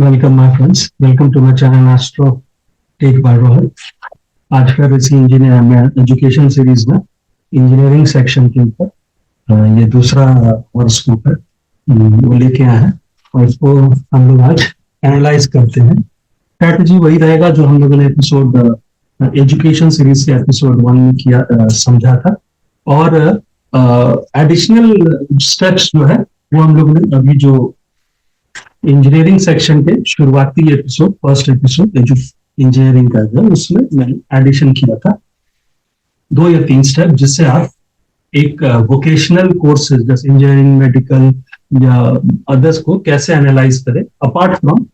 Welcome my friends, welcome to my channel astro tech by Rohit. आज का इसी engineer में एजुकेशन सीरीज में इंजीनियरिंग सेक्शन के ऊपर ये दूसरा और स्कूप है वो लेके आए हैं और इसको हम लोग आज एनालाइज करते हैं। स्ट्रैटेजी वही रहेगा जो हम लोगों ने एपिसोड एजुकेशन सीरीज के एपिसोड 1 में किया समझा था, और एडिशनल स्टेप्स जो है वो हम लोगों ने अभी जो इंजीनियरिंग सेक्शन के शुरुआती एपिसोड फर्स्ट एपिसोड इंजीनियरिंग का जो उसमें मैंने एडिशन किया था 2 या 3 स्टेप, जिससे आप एक वोकेशनल कोर्सेज जैसे इंजीनियरिंग, मेडिकल या अदर्स को कैसे एनालाइज करें अपार्ट फ्रॉम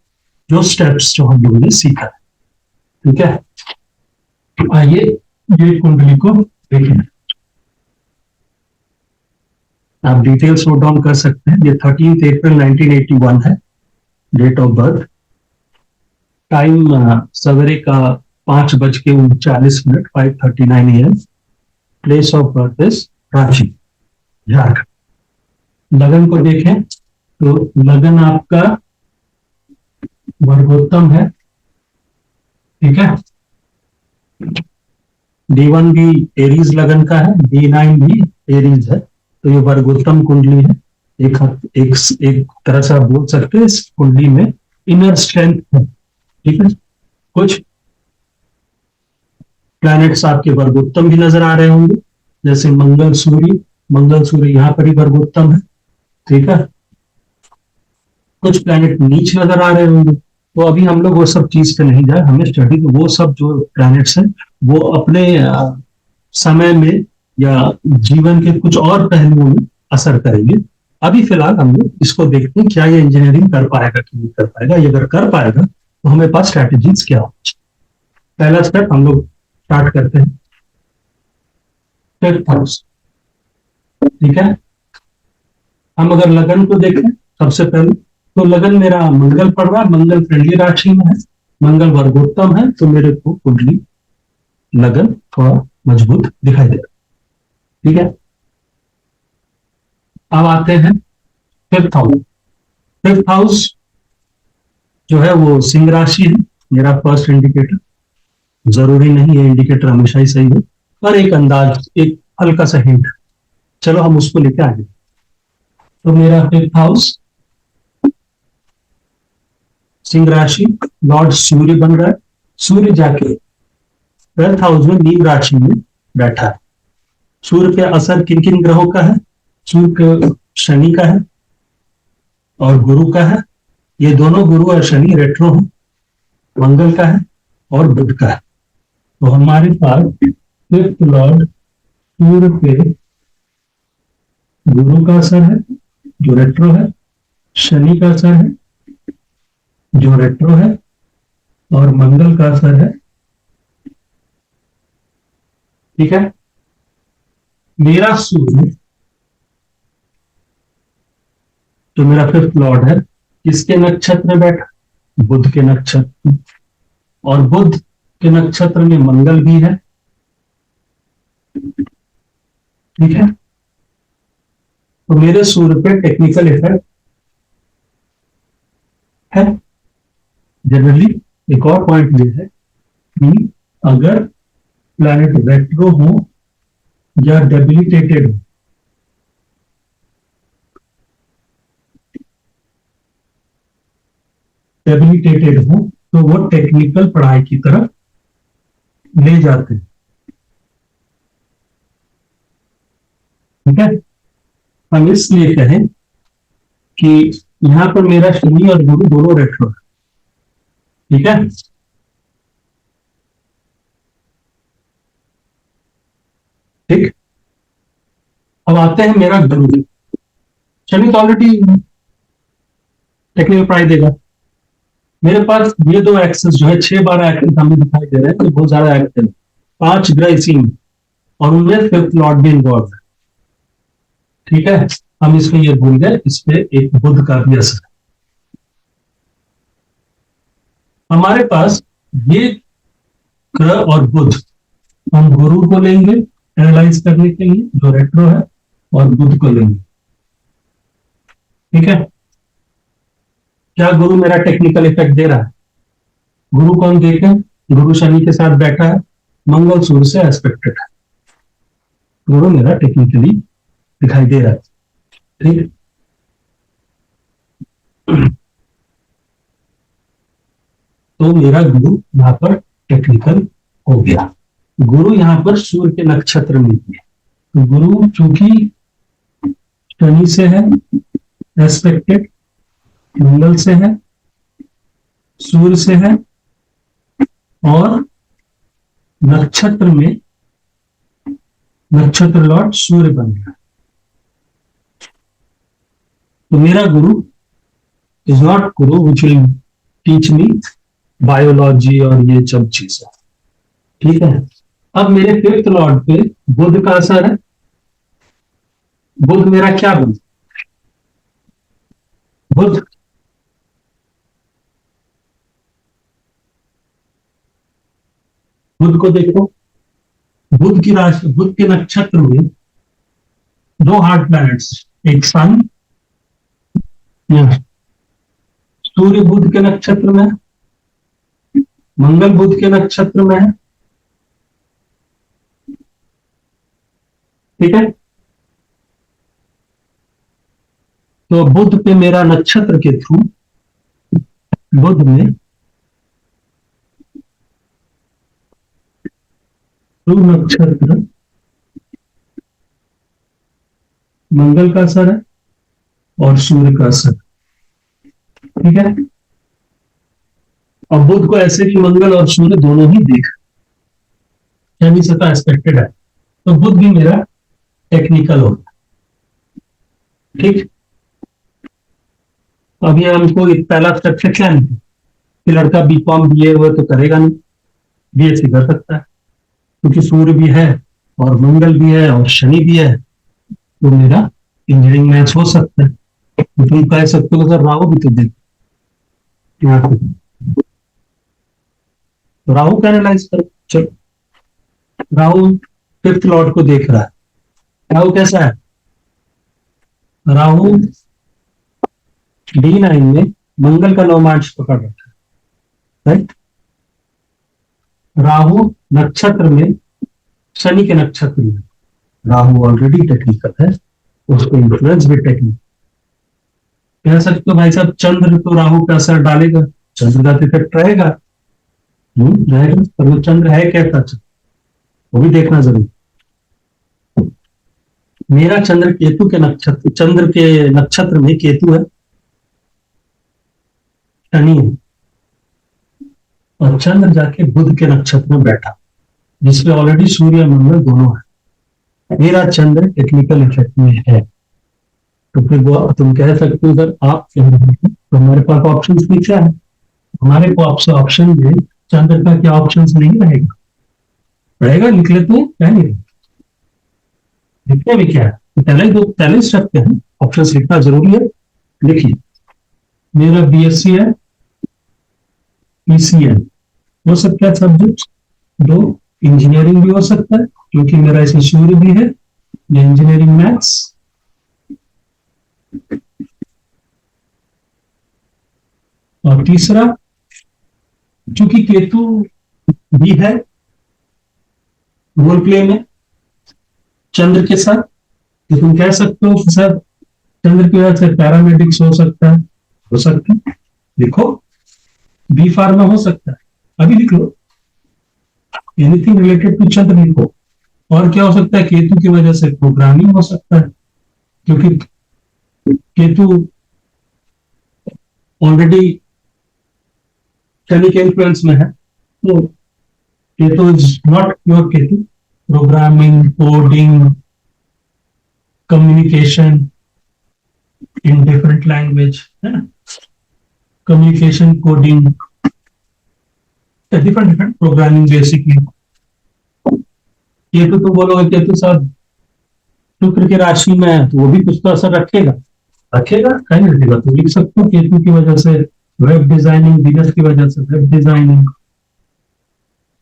जो स्टेप्स जो हम लोगों ने सीखा है। ठीक है, आइए ये कुंडली को देखें। आप डिटेल्स नोट डाउन कर सकते हैं। ये 13 अप्रैल 1981 है डेट ऑफ बर्थ। टाइम सवेरे का 5:39 5:39 AM। Place of birth is Ranchi, Jharkhand. लगन को देखें तो लगन आपका वर्गोत्तम है। ठीक है, D1 भी एरीज लगन का है, D9 भी एरीज है, तो ये वर्गोत्तम कुंडली है। एक तरह से आप बोल सकते हैं इस कुंडली में इनर स्ट्रेंथ है। ठीक है, कुछ प्लैनेट्स आपके वर्गोत्तम भी नजर आ रहे होंगे, जैसे मंगल सूर्य यहाँ पर ही वर्गोत्तम है। ठीक है, कुछ प्लैनेट नीच नजर आ रहे होंगे, तो अभी हम लोग वो सब चीज पे नहीं जाए। हमें स्टडी वो सब जो प्लैनेट्स हैं वो अपने समय में या जीवन के कुछ और पहलुओं में असर करेंगे। अभी फिलहाल हम लोग इसको देखते हैं, क्या ये इंजीनियरिंग कर पाएगा कि नहीं कर पाएगा। ये अगर कर पाएगा तो हमें पास स्ट्रैटेजीज क्या हो। पहला स्टेप हम लोग स्टार्ट करते हैं 5th हाउस। ठीक है, हम अगर लगन को देखें सबसे पहले तो लगन मेरा मंगल पड़ रहा है, मंगल फ्रेंडली राशि में है, मंगल वर्गोत्तम है, तो मेरे को कुंडली लगन थोड़ा मजबूत दिखाई देगा। ठीक है, अब आते हैं 5th हाउस। 5th हाउस जो है वो सिंह राशि है, मेरा फर्स्ट इंडिकेटर। जरूरी नहीं है इंडिकेटर हमेशा ही सही हो, पर एक अंदाज, एक हल्का सा हिंट, चलो हम उसको लेके आगे। तो मेरा 5th हाउस सिंह राशि, लॉर्ड सूर्य बन रहा है। सूर्य जाके 12th हाउस में मीन राशि में बैठा है। सूर्य पे असर किन किन ग्रहों का है? सूर्य शनि का है और गुरु का है। ये दोनों गुरु और शनि रेट्रो है। मंगल का है और बुध का है। तो हमारे पास 5th लॉर्ड सूर्य पे गुरु का असर है जो रेट्रो है, शनि का असर है जो रेट्रो है, और मंगल का असर है। ठीक है, मेरा सूर्य तो मेरा 5th लॉर्ड है, किसके नक्षत्र में बैठा? बुध के नक्षत्र, और बुध के नक्षत्र में मंगल भी है। ठीक है, तो मेरे सूर्य पे टेक्निकल इफेक्ट है। जनरली एक और पॉइंट ये है कि अगर प्लैनेट रेट्रो हो या डेबिलिटेटेड हो, तो वो टेक्निकल पढ़ाई की तरफ ले जाते हैं। ठीक है, हम इसलिए कहें कि यहां पर मेरा शनि और गुरु दोनों रेट्रो है। ठीक है, ठीक। अब आते हैं मेरा गुरु। शनि तो ऑलरेडी टेक्निकल पढ़ाई देगा। मेरे पास ये 2 एक्सेस जो है 6-12 एक्सेस हमें दिखाई दे रहे हैं, तो बहुत ज्यादा एक्सेस, 5 ग्रह इसी में, और उनमें 5th लॉर्ड भी इन्वॉल्व है। ठीक है, हम इसमें ये भूल गए, इस पे एक बुध का भी असर है। हमारे पास ये ग्रह और बुध, हम गुरु को लेंगे एनालाइज करने के लिए जो रेट्रो है, और बुध को लेंगे। ठीक है, क्या गुरु मेरा टेक्निकल इफेक्ट दे रहा है? गुरु कौन देखे? गुरु शनि के साथ बैठा है, मंगल सूर्य से एस्पेक्टेड है। गुरु मेरा टेक्निकली दिखाई दे रहा है। ठीक, तो मेरा गुरु यहाँ पर टेक्निकल हो गया। गुरु यहाँ पर सूर्य के नक्षत्र में भी है, तो गुरु चूंकि शनि से है एस्पेक्टेड, मंगल से है, सूर्य से है, और नक्षत्र में नक्षत्र लॉर्ड सूर्य बन गया। तो मेरा गुरु is not Guru which will teach me biology और ये सब चीजें। ठीक है, अब मेरे फिफ्थ लॉर्ड पे बुध का असर है। बुध मेरा क्या बन? बुध बुध को देखो, बुध की राशि, बुध के नक्षत्र में दो हार्ड प्लैनेट्स, एक सन, सूर्य बुध के नक्षत्र में, मंगल बुध के नक्षत्र में है। ठीक है, तो बुध पे मेरा नक्षत्र के थ्रू, बुध में थ्रू नक्षत्र मंगल का असर है और सूर्य का असर। ठीक है, अब बुध को ऐसे कि मंगल और सूर्य दोनों ही देख, शनि से तो एक्सपेक्टेड है, तो बुध भी मेरा टेक्निकल होगा। ठीक, अभी हमको पहला स्ट्रक्चर क्या नहीं कि लड़का बीकॉम बीए हुआ तो करेगा नहीं, बीएससी कर सकता है, क्योंकि सूर्य भी है और मंगल भी है और शनि भी है, तो मेरा इंजीनियरिंग मैथ्स हो सकता है। तो तुम कह सकते हो सर राहु भी तो देख, तो राहु का एनालाइज करो। चलो, राहु फिफ्थ लॉर्ड को देख रहा है। राहु कैसा है? राहु D9 में मंगल का 9 मार्च पकड़ रखा है, राइट। राहु नक्षत्र में, शनि के नक्षत्र में, राहु ऑलरेडी टेक्निकल है, उसको इन्फ्लुएंस भी टेक्निकल। कह सकते हो भाई साहब चंद्र तो राहु का असर डालेगा, चंद्र का इफेक्ट रहेगा, रहेगा, पर वो चंद्र है कैसा, वो भी देखना जरूरी। मेरा चंद्र केतु के नक्षत्र, चंद्र के नक्षत्र में केतु है, शनि है, और चंद्र जाके बुध के नक्षत्र में बैठा, जिसमें ऑलरेडी सूर्य मंगल दोनों है। मेरा चंद्र टेक्निकल इफेक्ट में है, तो फिर वो तुम कह सकते हो सर आप कह रहे हैं, तो हमारे पास ऑप्शन में क्या है? हमारे पास ऑप्शन में चंद्र का क्या ऑप्शन नहीं रहेगा? रहेगा, लिख लेते हैं, क्या नहीं रहेगा, लिखने में क्या है? तो पहले स्टेप क्या है, ऑप्शन लिखना जरूरी है। लिखिए, मेरा बीएससी है, पीसीएम हो सकता है सब्जेक्ट, दो इंजीनियरिंग भी हो सकता है क्योंकि मेरा इसमें सूर्य भी है, या इंजीनियरिंग मैथ्स, और तीसरा चूंकि केतु भी है रोल प्ले में चंद्र के साथ, तो तुम कह सकते हो कि सर चंद्र की वजह से पैरामेडिक्स हो सकता है, हो सकता है, लिखो बी फार्मा हो सकता है, अभी लिख लो, एनीथिंग रिलेटेड टू चंद्र लिखो। और क्या हो सकता है? केतु की वजह से प्रोग्रामिंग हो सकता है, क्योंकि केतु ऑलरेडी शनि के इन्फ्लुएंस में है, तो Ketu is not pure Ketu, programming, coding, communication in different language, है ना, communication, coding, different programming basically. Ketu तो बोलोगे केतु साहब शुक्र की राशि में है, तो वो भी कुछ तो असर रखेगा, रखेगा, कहीं नहीं रखेगा, तो लिख सकते हो केतु की वजह से वेब डिजाइनिंग, बिजनेस की वजह से वेब डिजाइनिंग,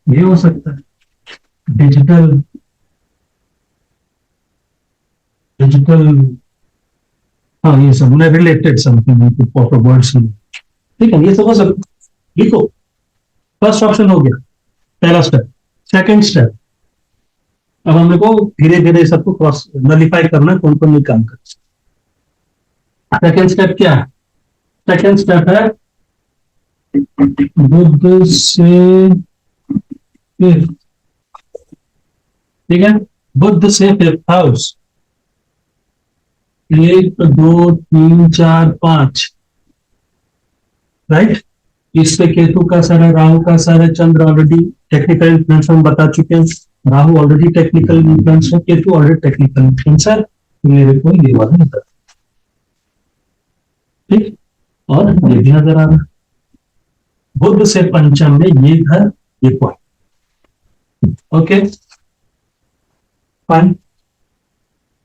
ये हो सकता है, डिजिटल डिजिटल हाँ, ये सब रिलेटेड समथिंग प्रॉपर वर्ड्स में ठीक है, ये समझ सकते, लिखो। फर्स्ट ऑप्शन हो गया, पहला स्टेप। सेकंड स्टेप, अब हम लोग को धीरे धीरे सबको क्रॉस नलीफाई करना है, कौन कौन नहीं काम कर। सेकंड स्टेप क्या है? सेकंड स्टेप है बुध से फिफ्थ। ठीक है, बुध से फिफ्थ हाउस, 1 2 3 4 5, राइट। इससे केतु का सर है, राहु का सर है, चंद्र ऑलरेडी टेक्निकल इन्फ्लुएंस हम बता चुके हैं, राहु ऑलरेडी टेक्निकल इन्फ्लुएंस है, केतु ऑलरेडी टेक्निकल इन्फ्लुएंस है, तो मेरे को ये वाला नजर, ठीक। और ये भी नजर आ रहा है, बुध से पंचम में ये घर, ये पॉइंट। Okay fine.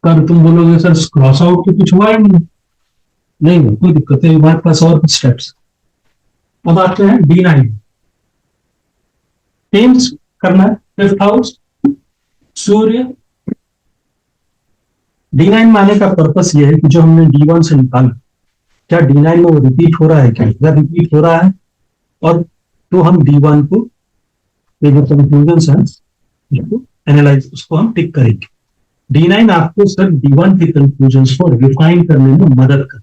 कर तुम बोलोगे सर क्रॉस आउट तो कुछ हुआ ही नहीं, नहीं कोई दिक्कत है, हमारे पास और कुछ स्टेप्स। अब आते हैं D9, टेम्स करना है, फिफ्थ हाउस, सूर्य। D9 माने का पर्पस ये है कि जो हमने D1 से निकाला, क्या D9 में वो रिपीट हो रहा है क्या? अगर रिपीट हो रहा है और तो हम D1 को, ये जो कंक्लूजन है उसको एनालाइज, उसको हम टिक करेंगे। D9 आपको सिर्फ D1 के कंक्लूजन को रिफाइन करने में मदद कर।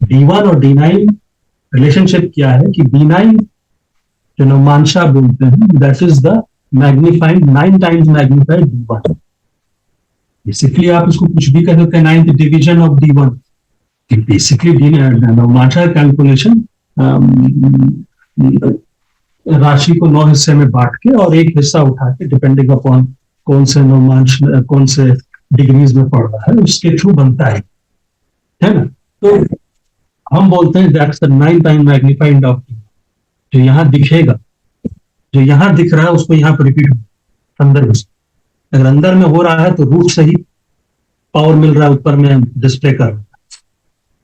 D1 और D9 रिलेशनशिप क्या है कि D9 जो नवमांशा बोलते हैं, that is the magnified 9 times magnified D1। Basically आप इसको कुछ भी कह सकते हैं, 9th division of D1। Basically Navamsha calculation राशि को 9 हिस्से में बांट के और एक हिस्सा उठा के, डिपेंडिंग अपॉन कौन से नवमांश कौन से डिग्रीज में पड़ रहा है, उसके थ्रू बनता है ना। तो हम बोलते हैं that's the 9 time magnified of D1। जो यहां दिखेगा, जो यहां दिख रहा है उसको यहां पर रिपीट अंदर में, अगर अंदर में हो रहा है तो रूट से ही पावर मिल रहा है, ऊपर में डिस्प्ले कर रहा है।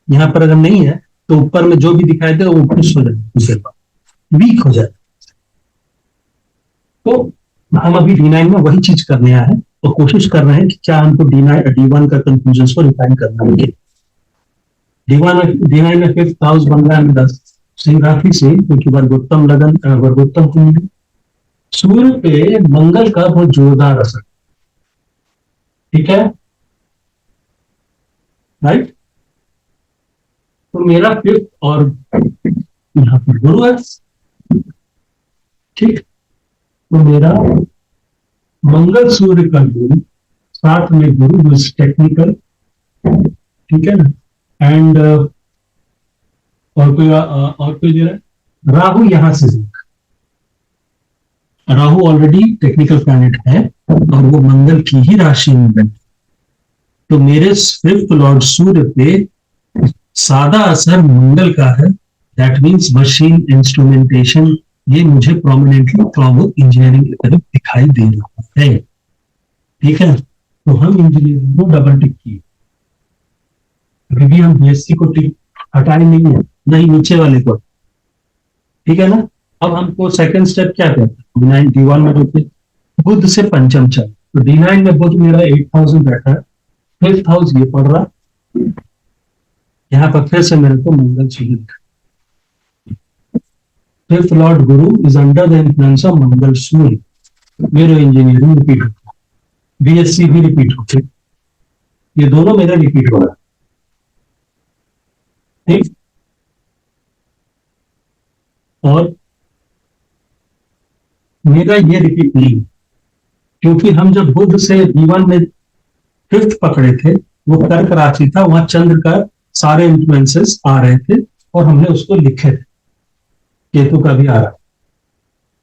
यहां पर अगर नहीं है तो ऊपर में जो भी दिखाई दे वो पुश हो जाएगा, दूसरे पास वीक हो जाएगा। तो हम अभी D9 में वही चीज करने आए हैं और कोशिश कर रहे हैं कि क्या हमको D1 का कंक्लूजन को रिफाइन करना है। D9 में फिफ्थ हाउस बन रहा है 10 सिंह राशि से, क्योंकि वर्गोत्तम लगन, वर्गोत्तम कुंडली, सूर्य पे मंगल का बहुत जोरदार असर, ठीक है, राइट। तो मेरा फिफ्थ और यहाँ पर गुरु है, ठीक। तो मेरा मंगल सूर्य का गुरु, साथ में गुरु टेक्निकल, ठीक है ना। एंड और कोई जो है राहु यहां से, राहु ऑलरेडी टेक्निकल प्लैनेट है और वो मंगल की ही राशि में बैठे, तो मेरे फिफ्थ लॉर्ड सूर्य पे सादा असर मंगल का है। दैट मीन्स मशीन इंस्ट्रूमेंटेशन, ये मुझे प्रोमिनेंटली क्लॉकवर्क इंजीनियरिंग की तरफ दिखाई दे रहा है, ठीक है। तो हम इंजीनियरिंग को डबल टिक किए, अभी भी हम BSc को टिक हटाए नहीं है, नहीं नीचे वाले को, ठीक है ना। अब हमको सेकंड स्टेप क्या कहता है, D1 में जो बुध से पंचम चल, तो D9 में बुध मेरा 8000 बैठा है, फिफ्थ हाउस ये पड़ रहा, यहां पर फिर से मेरे को Mangal Surya, fifth lord Guru is under the influence of Mangal Surya, मेरे इंजीनियरिंग रिपीट होता है, BSc भी रिपीट होते, ये दोनों मेरा रिपीट हो रहा है, ठीक। और मेरा ये रिपीट नहीं, क्योंकि हम जब बुध से D1 में फिफ्थ पकड़े थे, वो कर्क राशि था, वहां चंद्र का सारे इन्फ्लुएंसेस आ रहे थे और हमने उसको लिखे थे, केतु का भी आ रहा है।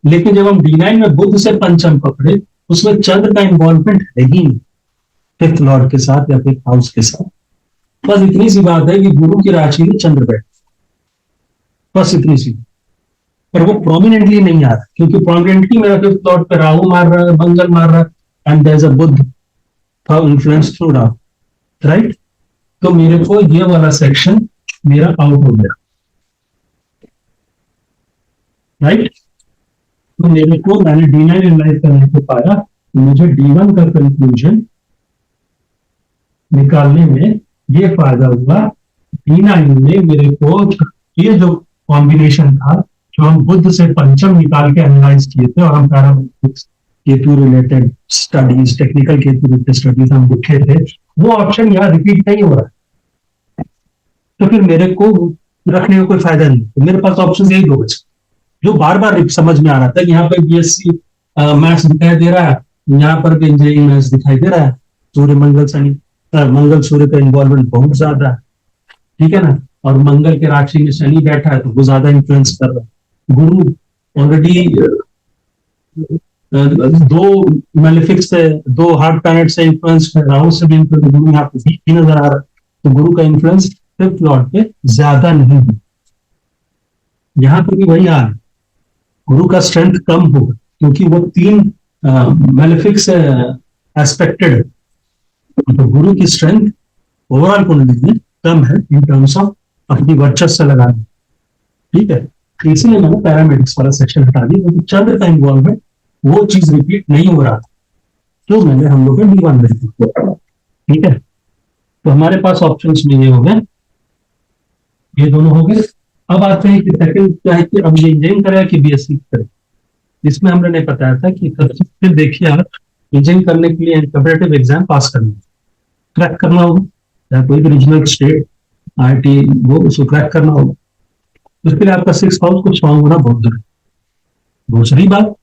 लेकिन जब हम D9 में बुध से पंचम पकड़े, उसमें चंद्र का इन्वॉल्वमेंट है ही नहीं फिफ्थ लॉर्ड के साथ या फिफ्थ हाउस के साथ। बस इतनी सी बात है कि गुरु की राशि में चंद्र बैठ, बस इतनी सी, पर वो प्रोमिनेंटली नहीं आ रहा, क्योंकि प्रोमिनेंटली मेरा फिफ्थ लॉर्ड पे राहु मार रहा है, मंगल मार रहा है, and there is a Budh influence through Rahu, right. तो मेरे को ये वाला सेक्शन मेरा आउट हो गया, राइट। तो मेरे को, मैंने D9 एनालाइज करने को पाया, तो मुझे D1 का कंक्लूजन निकालने में ये फायदा हुआ। D9 में मेरे को ये जो कॉम्बिनेशन था जो हम बुद्ध से पंचम निकाल के एनालाइज किए थे, और हम parametrics Ketu related studies, technical Ketu related studies हम लिखे थे, वो ऑप्शन यहाँ रिपीट नहीं हो रहा है। तो फिर मेरे को रखने का कोई फायदा नहीं, तो मेरे पास ऑप्शन यही दो बचे जो बार बार समझ में आ रहा था। यहाँ पे बीएससी मैथ्स दिखाई दे रहा है, यहाँ पर भी इंजीनियरिंग मैथ्स दिखाई दे रहा है, सूर्य मंगल शनि, मंगल सूर्य का इन्वॉल्वमेंट बहुत ज्यादा है, ठीक है ना, और मंगल के राशि में शनि बैठा है तो वो ज्यादा इन्फ्लुएंस कर रहा है। गुरु ऑलरेडी दो मेलेफिक से, दो हार्ड प्लैनेट से इन्फ्लुएंस है, राहु से भी इन्फ्लुएंस, गुरु यहाँ पे भी नजर आ रहा है, तो गुरु का इन्फ्लुएंस फिफ्थ लॉर्ड पे ज्यादा नहीं है। यहाँ पे भी वही हाल, गुरु का स्ट्रेंथ कम होगा क्योंकि वो तीन मेलेफिक से एस्पेक्टेड है, तो गुरु की स्ट्रेंथ ओवरऑल कुंडली में कम है इन टर्म्स ऑफ अपनी वर्चस्व लगाने, ठीक है। इसलिए मैंने पैरामेडिक्स वाला सेक्शन हटा दिया क्योंकि चंद्र का इन्वॉल्वमेंट वो चीज रिपीट नहीं हो रहा था, तो मैंने हम लोग D1 में किया, ठीक है। तो हमारे पास ऑप्शंस में ये हो गए, ये दोनों हो गए। अब आते हैं कि सेकंड क्या है कि अब ये इंजीनियरिंग करेगा कि बीएससी करेगा। इसमें हमने नहीं बताया था कि फिर देखिए आप, इंजीनियरिंग करने के लिए कंपैरेटिव एग्जाम पास करना, क्रैक करना होगा, या कोई भी रीजनल स्टेट आईआईटी वो उसको क्रैक करना होगा, उसके लिए आपका 6th हाउस को स्ट्रांग होना बहुत जरूरी। दूसरी बात,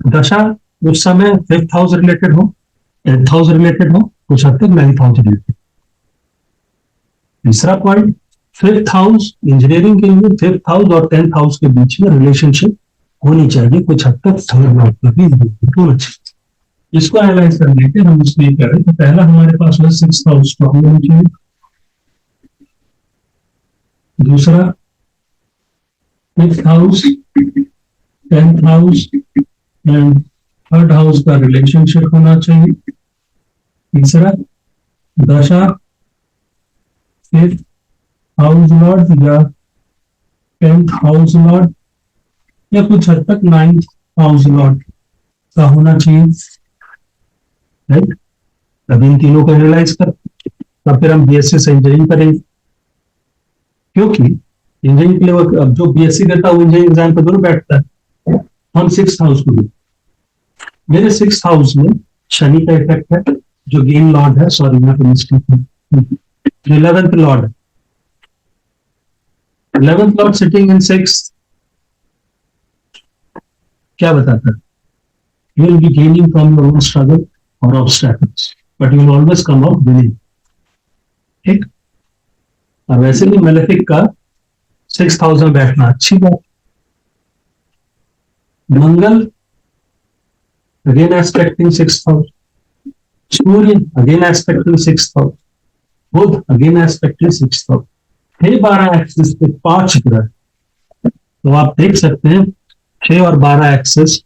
दशा उस समय 5th हाउस रिलेटेड हो, 10th हाउस रिलेटेड हो, कुछ हद तक 9th हाउस रिलेटेड। तीसरा पॉइंट, 5th हाउस इंजीनियरिंग के लिए 5th हाउस और 10th हाउस के बीच में रिलेशनशिप होनी चाहिए, कुछ हद तक थर्ड लॉर्ड पर भी होना चाहिए। इसको एनालाइज करने के हम इसको ये कर रहे हैं, तो पहला हमारे पास है 6th हाउस स्ट्रांग होनी चाहिए, दूसरा 5th house, 10th house and 3rd house का रिलेशनशिप होना चाहिए, तीसरा दशा 5th हाउस लॉर्ड या 10th हाउस लॉर्ड या कुछ हद तक 9th हाउस लॉर्ड का होना चाहिए, राइट। अब इन तीनों को एनालाइज कर, तब फिर हम बीएससी से इंजीनियरिंग करेंगे, क्योंकि इंजीनियरिंग के लिए अब जो बीएससी देता है वो इंजीनियरिंग एग्जाम पे दोनों बैठता है। हम 6th हाउस को भी, मेरे 6th हाउस में शनि का इफेक्ट है जो गेन लॉर्ड है, सॉरी यहाँ पे मिस्टेक है, जो 11th लॉर्ड है, 11th लॉर्ड सिटिंग इन 6th क्या बताता है, you will be gaining from your own struggle or obstacles, but you will always come out winning, ठीक। और वैसे भी मेलेफिक का 6th हाउस में बैठना अच्छी बात। Mangal again aspecting 6th house, Surya again aspecting 6th house, Budh again aspecting 6th house, 12 axis पे 5 ग्रह, तो आप देख सकते हैं 6 और 12 एक्सिस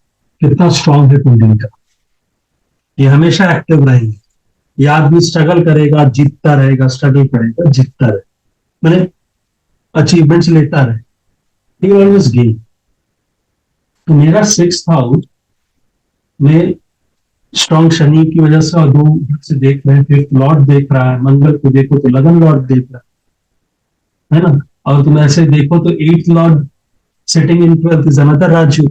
कितना स्ट्रांग है कुंडली का। ये हमेशा एक्टिव रहेंगे, ये आदमी स्ट्रगल करेगा जीतता रहेगा, स्ट्रगल करेगा जीतता रहेगा, मैंने अचीवमेंट्स लेता रहे, ही ऑलवेज गेन। तो मेरा 6th हाउस में स्ट्रांग शनि की वजह से, और दो से देख रहे हैं, 5th लॉर्ड देख रहा है, मंगल को देखो तो लगन लॉर्ड देख रहा है ना, और तुम ऐसे देखो तो 8th lord sitting in 12th is another Rajyog,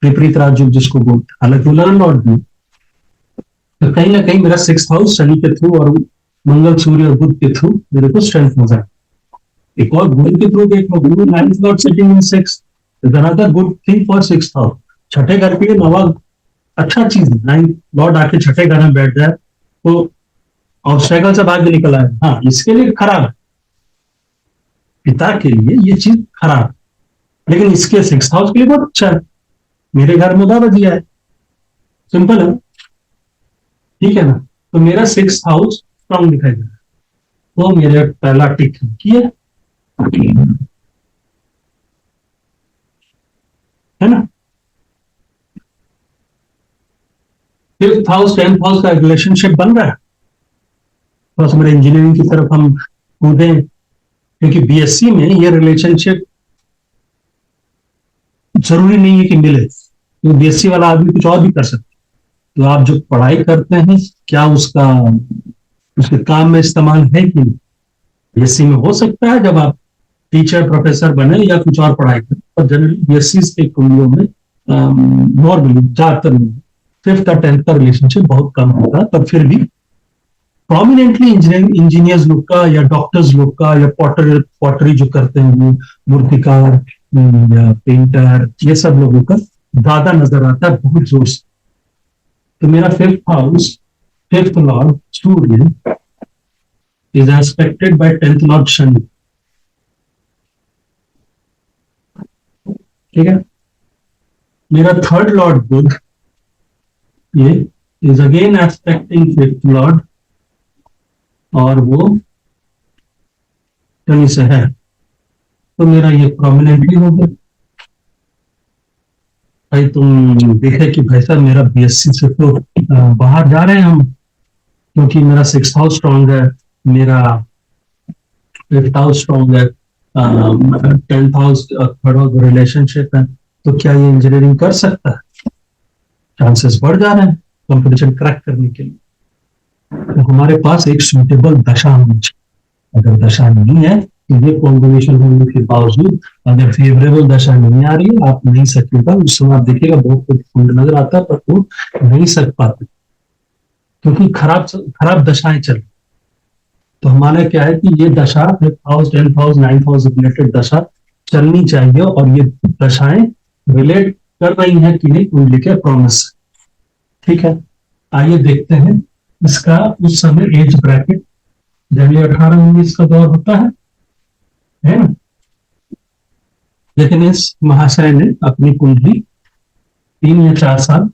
Vipreet Rajyog जिसको बोलते, हालांकि लगन लॉर्ड भी। तो कहीं ना कहीं मेरा 6th हाउस शनि के थ्रू और मंगल सूर्य और बुध के थ्रू मेरे को स्ट्रेंथ हो जाए। एक और गुरु के थ्रू देखो, गुरु 9th Lord sitting in 6th is another good thing for 6th house. छठे घर के लिए नवा अच्छा चीज है, 9th लॉर्ड आके छठे घर में बैठ जाए तो और स्ट्रगल से भाग्य निकल आए, हाँ इसके लिए खराब है, पिता के लिए ये चीज खराब, लेकिन इसके 6th हाउस के लिए बहुत अच्छा है, मेरे घर में उदा दिया है, सिंपल है, ठीक है ना। तो मेरा 6th हाउस स्ट्रांग दिखाई दे रहा है, तो मेरा पहला टिक किया है ना। 5th हाउस 10th हाउस का रिलेशनशिप बन रहा है, तो मेरे इंजीनियरिंग की तरफ हम कूदे, क्योंकि बीएससी में ये रिलेशनशिप जरूरी नहीं है कि मिले, तो बीएससी वाला आदमी कुछ और भी कर सकता है। तो आप जो पढ़ाई करते हैं क्या उसका उसके काम में इस्तेमाल है कि नहीं, बीएससी में हो सकता है जब आप टीचर प्रोफेसर बने या कुछ और पढ़ाई करें, पर जनरली बीएससी के कुंडलियों में नॉर्मली ज्यादातर फिफ्थ और टेंथ का रिलेशनशिप बहुत कम होता है, पर फिर भी प्रोमिनेंटली इंजीनियर्स लोग का या डॉक्टर्स लोग का या पॉटरी जो करते हैं वो मूर्तिकार या पेंटर, ये सब लोगों का ज्यादा नजर आता है बहुत जोर से। तो मेरा fifth house, fifth Lord Surya is expected by tenth Lord Shani. ठीक है। मेरा थर्ड लॉर्ड बुध, ये is again expecting fifth Lord, और वो शनि से है, तो मेरा ये प्रोमिनेंटली हो गया। भाई तुम देखे कि भाई साहब मेरा बीएससी से तो बाहर जा रहे हैं हम, क्योंकि मेरा सिक्स हाउस स्ट्रॉन्ग है, मेरा फिफ्थ हाउस स्ट्रॉन्ग है, tenth house third house relationship है, तो क्या ये इंजीनियरिंग कर सकता है? चांसेस बढ़ जा रहे हैं कंपटीशन क्रैक करने के लिए। तो हमारे पास एक सुटेबल दशा होनी चाहिए। अगर दशा नहीं है तो ये कॉम्बिनेशन होने के बावजूद अगर फेवरेबल दशा नहीं आ रही है, आप नहीं सकेगा। उस समय आप देखिएगा बहुत कुछ फंड नजर आता है, पर वो नहीं सक पाते क्योंकि खराब खराब दशाएं चल। तो हमारा क्या है कि ये दशा fifth house, tenth house, ninth house related दशा चलनी चाहिए, और ये दशाएं रिलेट कर रही हैं कि नहीं कुंडली के प्रॉमिस। ठीक है, आइए देखते हैं इसका उस समय एज ब्रैकेट। जब ये 18-19 का दौर होता है ना, लेकिन इस महाशय ने अपनी कुंडली 3 या 4 साल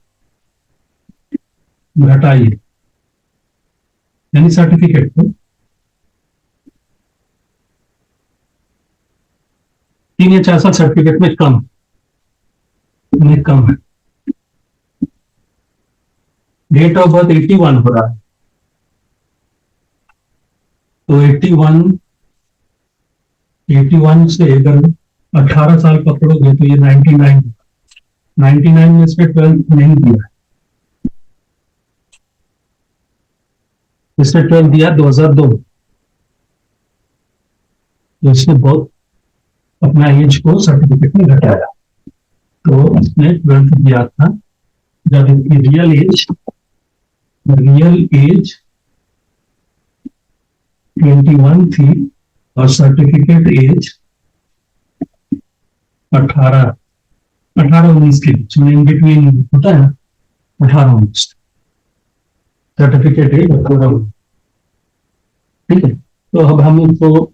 घटाई है, यानी सर्टिफिकेट को 3 या 4 साल सर्टिफिकेट में कम है। डेट ऑफ बर्थ 81 हो रहा है, तो 81 से अगर 18 साल पकड़ोगे तो ये 99 में इसमें 12 नहीं दिया, इसने 12 दिया 2002, तो इसने बहुत अपना एज को सर्टिफिकेट में घटाया। तो इसने 12 दिया था जब इनकी रियल एज 21 थी और सर्टिफिकेट एज 18-19 के बीच में, इन बिटवीन होता है 18-19, सर्टिफिकेट एज 18-19। ठीक है, तो अब हम इसको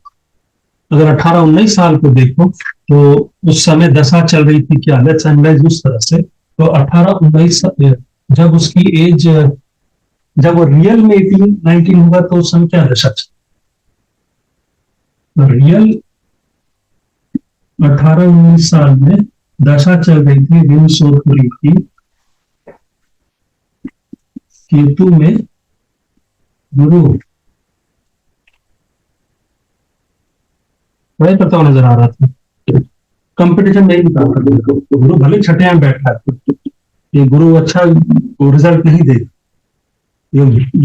अगर 18-19 साल को देखो तो उस समय दशा चल रही थी क्या, लेट्स एनालाइज उस तरह से। तो 18-19 जब उसकी एज, जब वो रियल में 18-19 होगा तो उस समय क्या दशा चल, रियल 18-19 साल में दशा चल रही थी ऋण शोध हो रही थी केतु में गुरु, वही पता नजर आ रहा था। कंपटीशन नहीं निकाल सकते, गुरु भले छठे में बैठा है, ये गुरु अच्छा रिजल्ट नहीं देगा,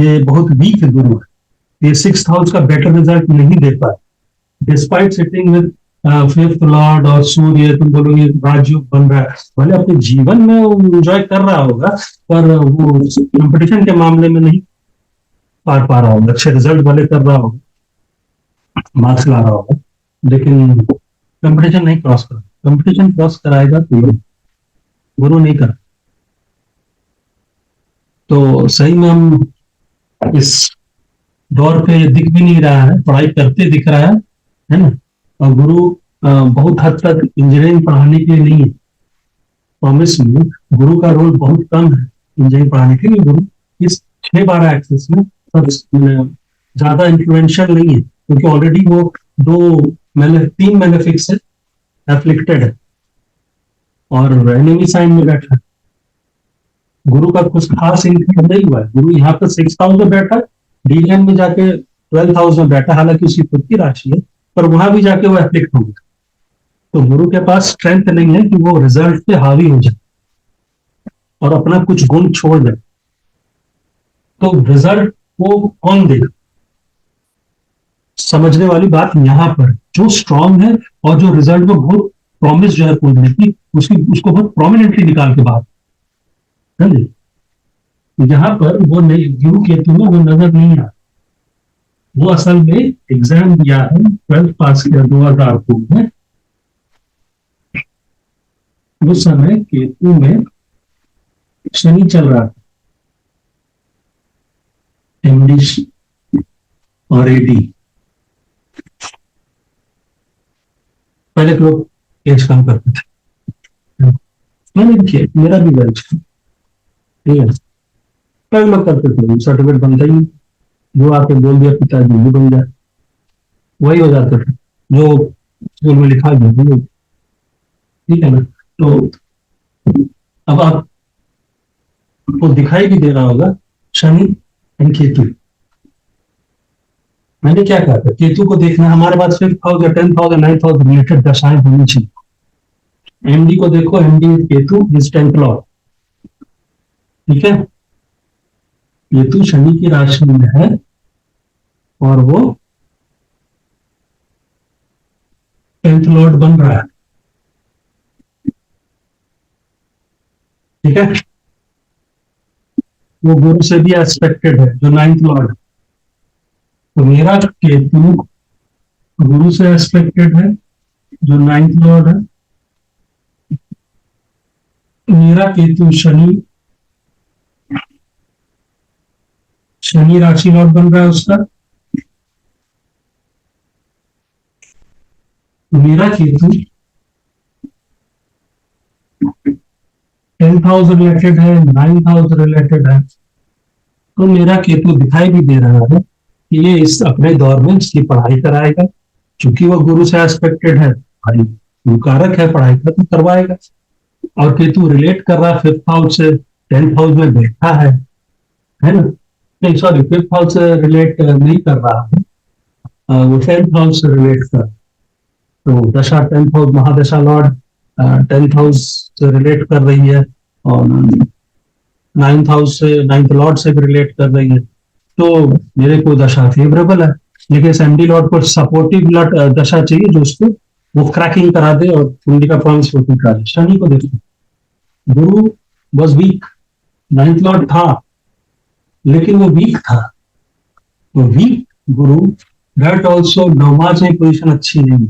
ये बहुत वीक गुरु है, ये 6th हाउस का बेटर रिजल्ट नहीं दे पाए despite sitting with fifth Lord और सूर्य। तुम बोलोगे राजयोग बन रहा है, भले अपने जीवन में वो एंजॉय कर रहा होगा, पर वो कंपटीशन के मामले में नहीं पार पा रहा होगा, अच्छे रिजल्ट भले कर रहा होगा, मार्क्स ला रहा होगा, लेकिन कंपटीशन नहीं क्रॉस कर, कंपटीशन क्रॉस कराएगा तो गुरु नहीं कर। तो सही में हम इस दौर पे दिख भी नहीं रहा है, पढ़ाई करते दिख रहा है ना। और गुरु बहुत हद तक इंजीनियरिंग पढ़ाने के लिए नहीं है, प्रॉमिस में गुरु का रोल बहुत कम है इंजीनियरिंग पढ़ाने के लिए। गुरु इस 6-12 एक्सेस में ज्यादा इन्फ्लुएंशियल नहीं है, क्योंकि ऑलरेडी वो 3 मैलेफिक्स से एफ्लिक्टेड है और एनिमी साइन में बैठा है। गुरु का कुछ खास इन्फ्लुएंस नहीं हुआ है, गुरु यहाँ पर 6th हाउस में बैठा, डीएन में जाके 12th हाउस में बैठा, हालांकि उसकी खुद की राशि है, पर वहां भी जाके वो एफ्लिक्ट हो गया। तो गुरु के पास स्ट्रेंथ नहीं है कि वो रिजल्ट पे हावी हो जाए और अपना कुछ गुण छोड़ दे। तो रिजल्ट को कौन देगा? समझने वाली बात यहाँ पर जो स्ट्रांग है और जो रिजल्ट में बहुत प्रॉमिस जो है कुंडली की उसकी उसको बहुत प्रोमिनेंटली निकाल के बात समझे। यहाँ पर वो नहीं गुरु केतु में वो नजर नहीं आता। वो असल में एग्जाम दिया है 12th पास किया 2002 में। उस समय केतु में शनि चल रहा था एमडी और एडी। पहले के लोग एज कम करते थे। मैंने किया मेरा भी बैच ठीक है। पहले लोग करते थे सर्टिफिकेट बनता ही नहीं। जो आके बोल दिया पिताजी भी बन जाए वही हो जाता था जो स्कूल में लिखा गया ठीक है ना। तो अब आपको दिखाई भी दे रहा होगा शनि एंड केतु। मैंने क्या कहा था केतु को देखना हमारे पास 5th हाउस या 10th हाउस या 9th हाउस रिलेटेड दशाएं होनी चाहिए। एमडी को देखो MD Ketu is 10th Lord ठीक है। केतु शनि की राशि में है और वो 10th लॉर्ड बन रहा है ठीक है। वो गुरु से भी एस्पेक्टेड है जो 9th लॉर्ड। तो मेरा केतु गुरु से एस्पेक्टेड है जो 9th लॉर्ड है। मेरा केतु शनि शनि राशि लॉर्ड बन रहा है उसका। मेरा केतु 10th हाउस रिलेटेड है 9th हाउस रिलेटेड है। तो मेरा केतु दिखाई भी दे रहा है कि ये इस अपने दौर में इसकी पढ़ाई कराएगा क्योंकि वो गुरु से एस्पेक्टेड है भाई कारक है पढ़ाई का तो करवाएगा। और केतु रिलेट कर रहा है 5th हाउस से 10th हाउस में बैठा है ना। नहीं सॉरी 5th हाउस से रिलेट नहीं कर रहा है वो 10th हाउस से रिलेट कर। तो dasha 10th house mahadasha lord 10th house से रिलेट कर रही है और 9th हाउस से 9th लॉर्ड से भी रिलेट कर रही है। तो मेरे को दशा फेवरेबल है लेकिन इस एमडी लॉर्ड को सपोर्टिव दशा चाहिए जो उसको वो क्रैकिंग करा दे और कुंडली का पॉइंट्स करा दे। शनि को देखो गुरु वॉज वीक 9th लॉर्ड था लेकिन वो वीक था। तो वीक गुरु दैट ऑल्सो नवमाज में पोजिशन अच्छी नहीं।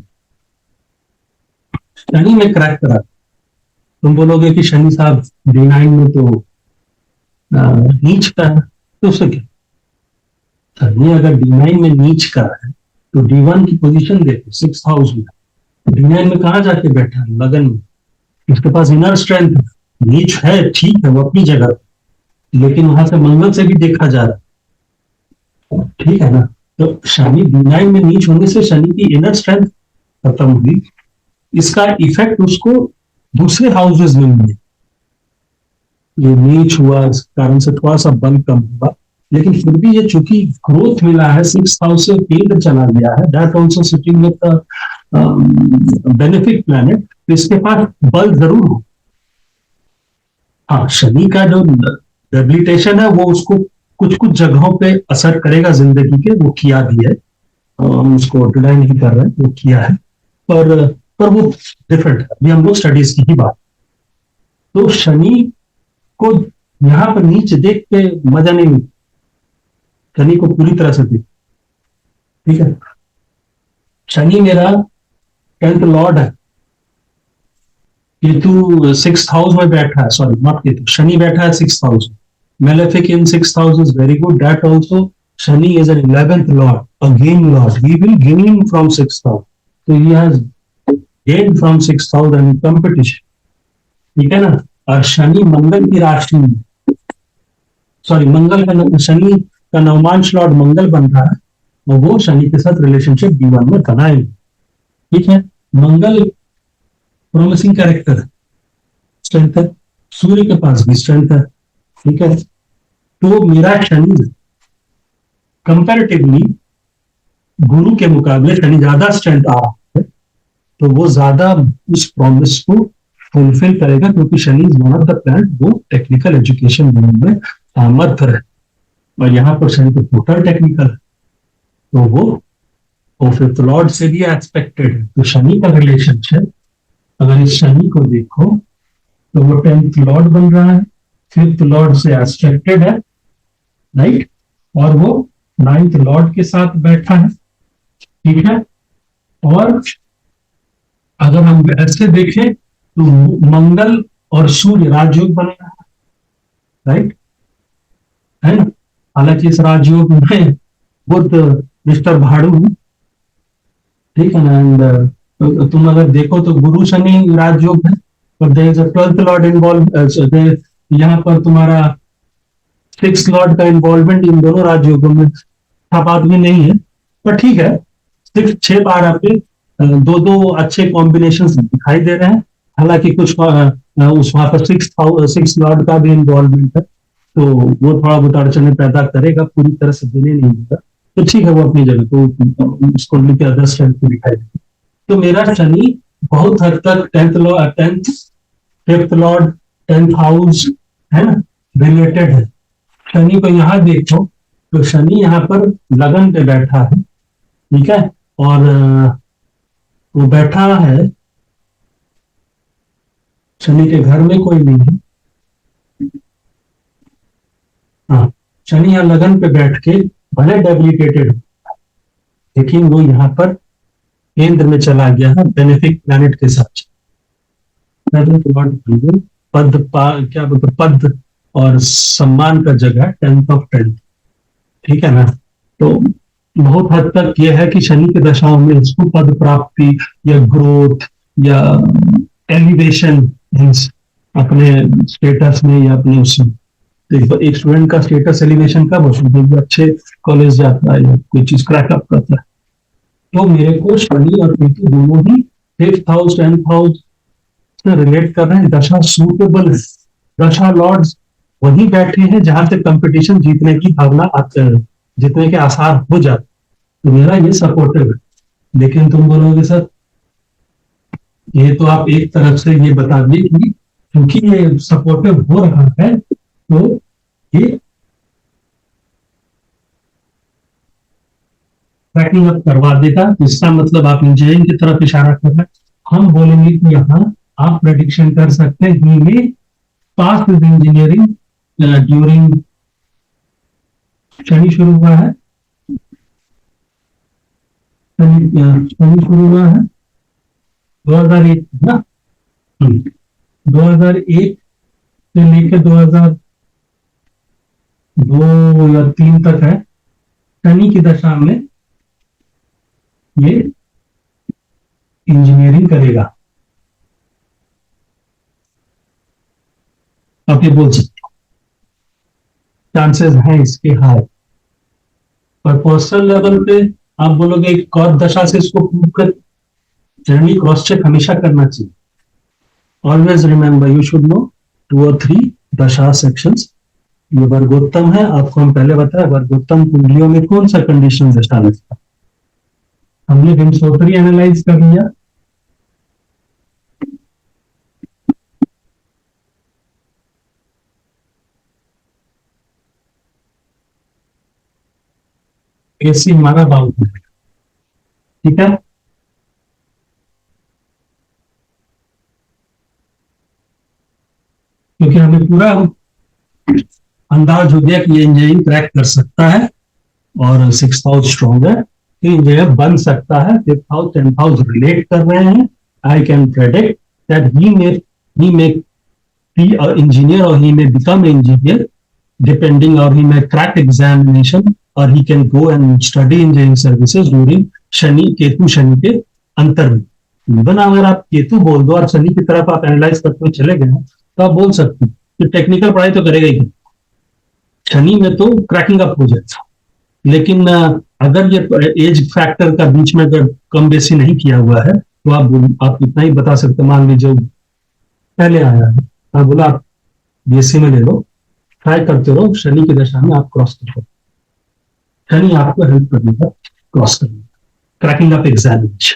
शनि में क्रैक करा तुम बोलोगे कि शनि साहब D9 में तो नीच का है तो उससे क्या। शनि अगर D9 में नीच का है तो D1 की पोजीशन देखो 6th हाउस में। D9 में कहा जाके बैठा है लगन में। उसके पास इनर स्ट्रेंथ नीच है ठीक है वो अपनी जगह लेकिन वहां से मंगल से भी देखा जा रहा है ठीक है ना। तो शनि D9 में नीच होने से शनि की इनर स्ट्रेंथ खत्म हुई। इसका इफेक्ट उसको दूसरे हाउसेज में मिले। ये नीच हुआ इस कारण से थोड़ा सा बल कम हुआ लेकिन फिर भी ये चूंकि ग्रोथ मिला है 6th हाउस से केंद्र चला गया है that also sitting with benefic planet तो इसके पास बल जरूर हो। हाँ शनि का जो डेबिलिटेशन है वो उसको कुछ कुछ जगहों पे असर करेगा जिंदगी के वो किया भी है। हम उसको डिनाई नहीं कर रहे वो किया है पर वो डिफरेंट है। अभी हम लोग स्टडीज की ही बात। तो शनि को यहां पर नीचे देख के मजा नहीं मिलता। शनि को पूरी तरह से देख ठीक है। शनि मेरा 10th लॉर्ड है। केतु 6th हाउस में बैठा है सॉरी नॉट केतु शनि बैठा है 6th हाउस में। Malefic in 6th house is very good that also Shani is an 11th lord a gain lord he will gain from 6th house. तो he has gain from 6th house and competition ठीक है ना। और शनि मंगल की राशि में sorry मंगल का शनि का नवमांश लॉर्ड मंगल बन रहा है और वो शनि के साथ रिलेशनशिप D1 में बनाए ठीक है। मंगल प्रोमिसिंग कैरेक्टर है स्ट्रेंथ है। सूर्य के पास भी स्ट्रेंथ है ठीक है। तो मेरा शनि कंपैरेटिवली गुरु के मुकाबले शनि ज्यादा स्ट्रेंथ आ रहा है तो वो ज्यादा उस प्रॉमिस को फुलफिल करेगा क्योंकि Shani is one of the planet वो टेक्निकल एजुकेशन में सामर्थ्य है और यहाँ पर शनि तो टोटल टेक्निकल है तो वो और फिफ्थ लॉर्ड से भी एक्सपेक्टेड है। तो शनि का रिलेशनशिप अगर इस शनि को देखो तो वो टेंथ लॉर्ड बन रहा है, फिफ्थ लॉर्ड से एक्सपेक्टेड है, राइट, और वो नाइन्थ लॉर्ड के साथ बैठा है, ठीक है। और अगर हम ऐसे देखें तो मंगल और सूर्य राजयोग बनेगा, राइट, है ना। हालांकि इस राजयोग में बुध मिस्टर भाड़ू, ठीक है ना, एंड तुम अगर देखो तो गुरु शनि राजयोग है, पर there is a 12th lord involve, यहाँ पर तुम्हारा 6 लॉर्ड का इन्वॉल्वमेंट इन दोनों राजयोगों में था, बात भी नहीं है, पर ठीक है। 6 बार आपके दो दो अच्छे कॉम्बिनेशन दिखाई दे रहे हैं। हालांकि कुछ उस वहां पर 6 लॉर्ड का भी इन्वॉल्वमेंट है, तो वो थोड़ा बहुत अड़चने पैदा करेगा, पूरी तरह से देने नहीं देगा, तो ठीक है, वो अपनी जगह तो उसको लेकर अदर स्ट्रेंथ दिखाई देगी। तो मेरा शनि बहुत हद तक tenth fifth Lord 10th house, है ना, रिलेटेड है। शनि को यहाँ देखो तो शनि यहाँ पर लगन पे बैठा है, ठीक है, और वो बैठा है, शनि के घर में कोई नहीं है। हाँ, शनि यहाँ लगन पे बैठ के भले डेबिलिटेटेड, लेकिन वो यहाँ पर केंद्र में चला गया है बेनिफिक प्लैनेट के साथ। क्या बोलते, पद और सम्मान का जगह 10th ऑफ 10th, ठीक है ना। तो बहुत हद तक यह है कि शनि की दशाओं में इसको पद प्राप्ति या ग्रोथ या एलिवेशन अपने स्टेटस में या अपने उसमें, तो एक स्टूडेंट का स्टेटस एलिवेशन कब होता है, अच्छे कॉलेज जाता है या कोई चीज क्रैकअप करता है। तो मेरे को शनि और केतु दोनों ही 5th हाउस 10th हाउस से रिलेट कर रहे हैं। दशा सूटेबल है, दशा लॉर्ड्स वही बैठे हैं जहां से कंपटीशन जीतने की भावना जीतने के आसार हो जाते, तो मेरा ये सपोर्टिव है। लेकिन तुम बोलोगे सर ये तो आप एक तरफ से ये बता दिए कि क्योंकि ये सपोर्टिव हो रहा है तो ये ट्रैकिंग अप करवा देगा, इसका मतलब आप इंजीनियरिंग की तरफ इशारा कर रहे हैं। हम बोलेंगे कि यहाँ आप प्रेडिक्शन कर सकते हैं ही में पास विद इंजीनियरिंग ड्यूरिंग, शनि शुरू हुआ है, शनि शुरू हुआ है 2001 ना, 2001 से लेकर 2002 या 3 तक है। शनि की दशा में ये इंजीनियरिंग करेगा, आप ये बोल सकते, चांसेस हैं इसके हाई। पर पर्सनल लेवल पे आप बोलोगे एक और दशा से इसको प्रूव कर, जनरली क्रॉस चेक हमेशा करना चाहिए। Always remember you should know 2 और 3 दशा सेक्शंस। ये वर्गोत्तम है, आपको हम पहले बताया वर्गोत्तम कुंडलियों में कौन सा कंडीशन दशा लगता है, हमने विंशोत्तरी एनालाइज कर लिया, एसी हमारा बाउंड, ठीक है। क्योंकि हमें पूरा अंदाज हो गया कि ये इंजीनियरिंग क्रैक कर सकता है और 6th हाउस स्ट्रॉन्ग है, तो इंजीनियर बन सकता है। 5th house 10th house relate कर रहे हैं, I can predict that he may be an engineer or he may become an engineer depending, or he may crack examination or he can go and study engineering services during Shani Ketu Shani के अंतर में। Even अगर आप केतु बोल दो और शनि की तरफ आप एनालाइज करते हुए चले गए तो आप बोल सकते हैं कि टेक्निकल पढ़ाई तो करेगा ही, शनि में तो क्रैकिंग अप हो जाएगा। लेकिन अगर ये एज फैक्टर का बीच में अगर कम बेसी नहीं किया हुआ है तो आप इतना ही बता सकते, मान लीजिए पहले आया है, आप बोला आप बीएससी में ले लो, ट्राई करते रहो, शनि की दशा में आप क्रॉस करो, शनि आपको हेल्प कर देगा क्रॉस करने, क्रैकिंग अप एग्जामिनेशन।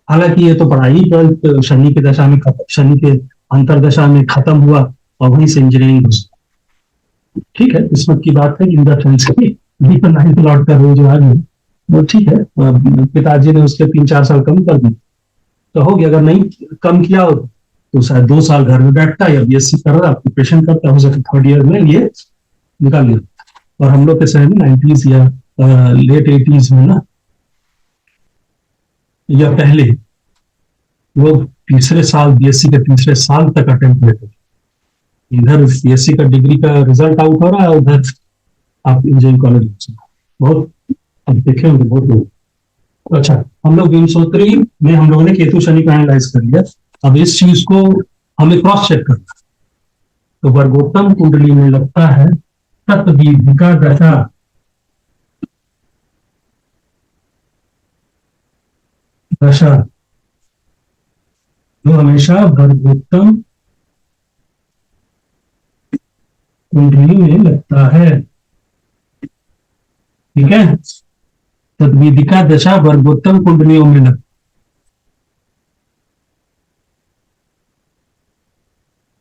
हालांकि ये तो पढ़ाई 12th शनि की दशा में शनि के अंतरदशा में खत्म हुआ और वहीं से इंजीनियरिंग, ठीक है, किस्मत की बात है। इन द सेंस की 9th लॉर्ड का रोज आ गया वो ठीक है, पिताजी ने उसके 3-4 साल कम कर दी तो हो गया। अगर नहीं कम किया हो तो शायद 2 साल घर में बैठता या बीएससी कर रहा, प्रिपरेशन करता, हो सके थर्ड ईयर में ये निकाल लिया। और हम लोग के समय में 90s या लेट 80s में ना, या पहले, लोग तीसरे साल बीएससी के तीसरे साल तक अटेम्प्ट लेते थे। इधर बीएससी का डिग्री का रिजल्ट आउट हो रहा है, उधर आप इंजीनियरिंग कॉलेज बहुत, अब देखे होंगे बहुत लोग। अच्छा, हम लोग विंशोत्तरी में हम लोगों ने केतु शनि का एनालाइज कर लिया। अब इस चीज को हमें क्रॉस चेक करना है। तो वर्गोत्तम कुंडली में लगता है तत्वीधिका दशा, दशा जो हमेशा वर्गोत्तम कुंडली में लगता है। ठीक है, तद्विधिका दशा वर्गोत्तम कुंडलियों में लगता है।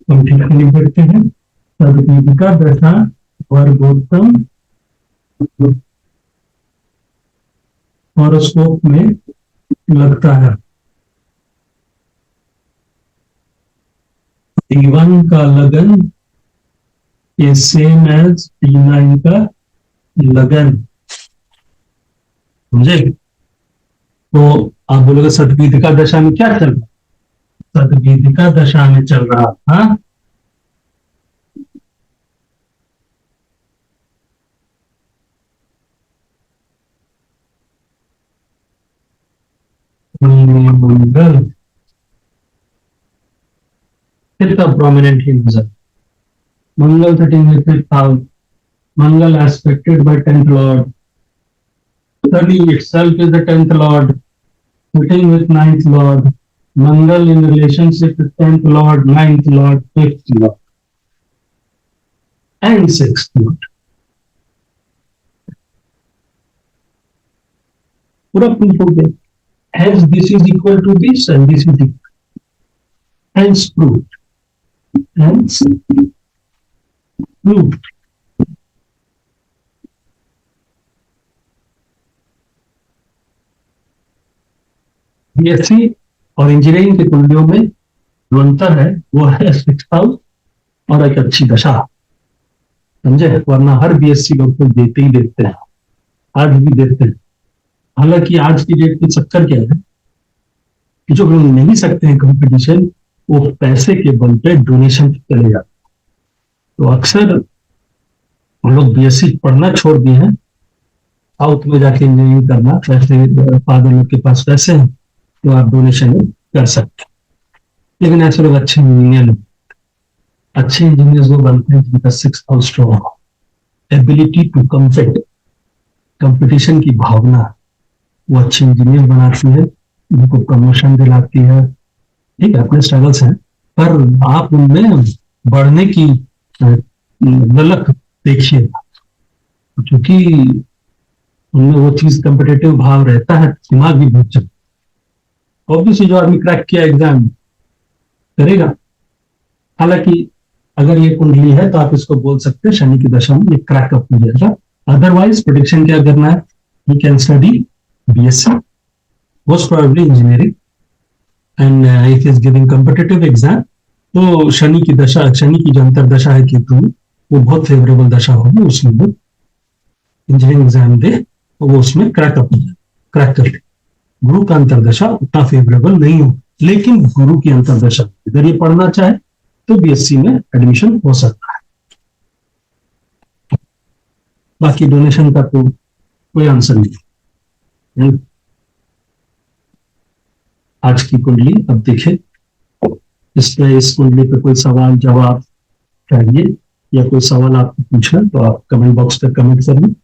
हम ठीक से लिख देते हैं, तद्विधिका दशा वर्गोत्तम हॉरोस्कोप में लगता है। T1 का लगन is सेम एज T9 का लगन, समझे? तो आप बोलोगे सतविधिका दशा में क्या चल रहा? सतविधिका दशा में चल रहा था Mangal, fifth prominent Hinduism, Mangal sitting with fifth house, Mangal aspected by 10th lord, Shani itself is the 10th lord sitting with 9th lord, mangal in relationship with 10th lord, 9th lord, 5th lord and 6th lord. पूरा proof हो गया। Hence this is equal to this and this is equal. Hence proved. Hence proved. BSc और engineering की कुंडलियों में जो अंतर है वो है 6th हाउस और एक अच्छी दशा, समझे? वरना हर बीएससी लोग तो देते ही देते हैं, आज भी देते हैं। हालांकि आज की डेट में चक्कर क्या है कि जो लोग नहीं सकते हैं कंपटीशन, वो पैसे के बल पे डोनेशन चले जाते हैं। तो अक्सर हम लोग बीएससी पढ़ना छोड़ दिए हैं, साउथ में जाके इंजीनियरिंग करना, पैसे फादर लोग के पास पैसे हैं तो आप डोनेशन कर सकते हैं। लेकिन ऐसे लोग अच्छे इंजीनियर नहीं, अच्छे इंजीनियर वो बनते हैं जिनका 6th हाउस स्ट्रॉन्ग हो, एबिलिटी टू कम्पीट, कंपटीशन की भावना, वो अच्छे इंजीनियर बनाती है, उनको प्रमोशन दिलाती है। ठीक है, अपने स्ट्रगल्स हैं, पर आप उनमें बढ़ने की ललक देखिए, क्योंकि उनमें वो चीज कम्पिटेटिव भाव रहता है, दिमाग भी बहुत चलता है। ऑब्वियसली जो आदमी क्रैक किया एग्जाम करेगा। हालांकि अगर ये कुंडली है तो आप इसको बोल सकते हैं शनि की दशा में ये क्रैकअप हो जाएगा। अदरवाइज प्रेडिक्शन क्या करना है, he can study BSc, most probably engineering, and if is giving competitive exam तो शनि की दशा, शनि की जो अंतर दशा है केतु, वो बहुत फेवरेबल दशा होगी, उसमें वो इंजीनियरिंग एग्जाम दे तो वो उसमें क्रैकअप हो जाए, क्रैक कर ले। गुरु का अंतरदशा उतना फेवरेबल नहीं हो, लेकिन गुरु की अंतरदशा अगर ये पढ़ना चाहे तो बीएससी में एडमिशन हो सकता है। बाकी डोनेशन का तो कोई आंसर नहीं। आज की कुंडली अब देखें, इसमें इस कुंडली पे कोई सवाल जवाब चाहिए या कोई सवाल आपको पूछना तो आप कमेंट बॉक्स पर कमेंट करिए।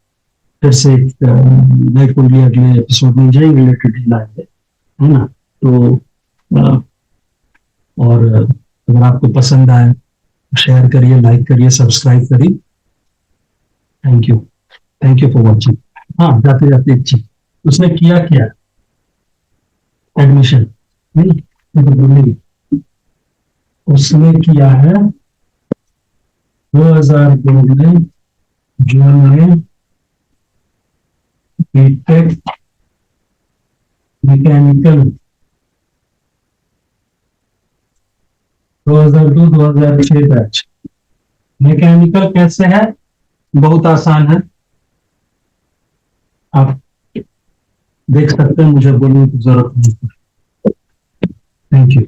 फिर से एक नई कुंडली अगले एपिसोड में जाएंगे, रिलेटेड लाएंगे, है ना? तो और अगर आपको पसंद आए शेयर करिए, लाइक करिए, सब्सक्राइब करिए। Thank you for watching. हाँ, जाते जाते एक चीज, उसने किया क्या एडमिशन नहीं, उसने किया है 2002 में जून में बीटेक मैकेनिकल 2002-2006 बैच। मैकेनिकल कैसे है? बहुत आसान है, आप देख सकते हैं, मुझे बोलने की जरूरत नहीं। Thank you.